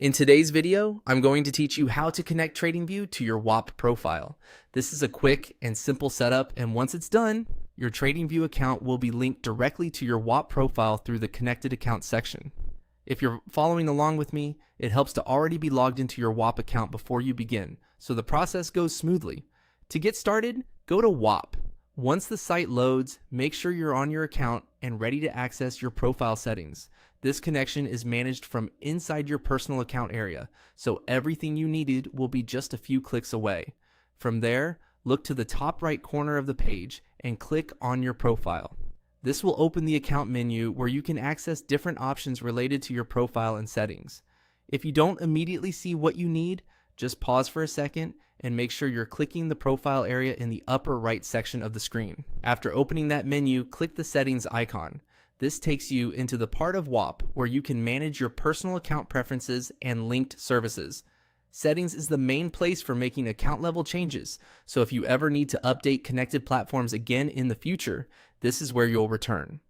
In today's video, I'm going to teach you how to connect TradingView to your Whop profile. This is a quick and simple setup, and once it's done, your TradingView account will be linked directly to your Whop profile through the Connected Accounts section. If you're following along with me, it helps to already be logged into your Whop account before you begin, so the process goes smoothly. To get started, go to Whop. Once the site loads, make sure you're on your account and ready to access your profile settings. This connection is managed from inside your personal account area, so everything you needed will be just a few clicks away. From there, look to the top right corner of the page and click on your profile. This will open the account menu where you can access different options related to your profile and settings. If you don't immediately see what you need, just pause for a second and make sure you're clicking the profile area in the upper right section of the screen. After opening that menu, click the settings icon. This takes you into the part of Whop where you can manage your personal account preferences and linked services. Settings is the main place for making account level changes, so if you ever need to update connected platforms again in the future, this is where you'll return.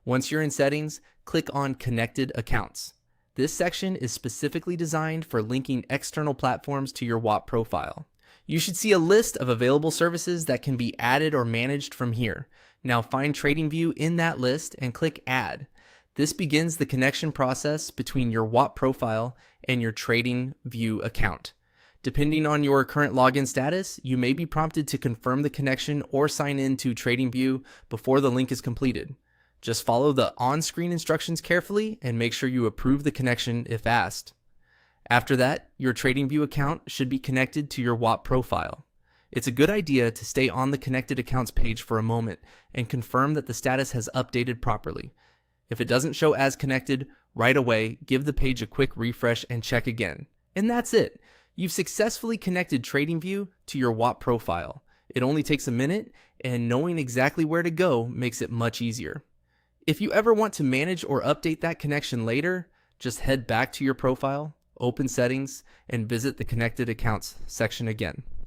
Once you're in settings, click on Connected Accounts. This section is specifically designed for linking external platforms to your Whop profile. You should see a list of available services that can be added or managed from here. Now find TradingView in that list and click Add. This begins the connection process between your Whop profile and your TradingView account. Depending on your current login status, you may be prompted to confirm the connection or sign in to TradingView before the link is completed. Just follow the on-screen instructions carefully and make sure you approve the connection if asked. After that, your TradingView account should be connected to your Whop profile. It's a good idea to stay on the Connected Accounts page for a moment and confirm that the status has updated properly. If it doesn't show as connected, right away, give the page a quick refresh and check again. And that's it. You've successfully connected TradingView to your Whop profile. It only takes a minute, and knowing exactly where to go makes it much easier. If you ever want to manage or update that connection later, just head back to your profile, open settings, and visit the Connected Accounts section again.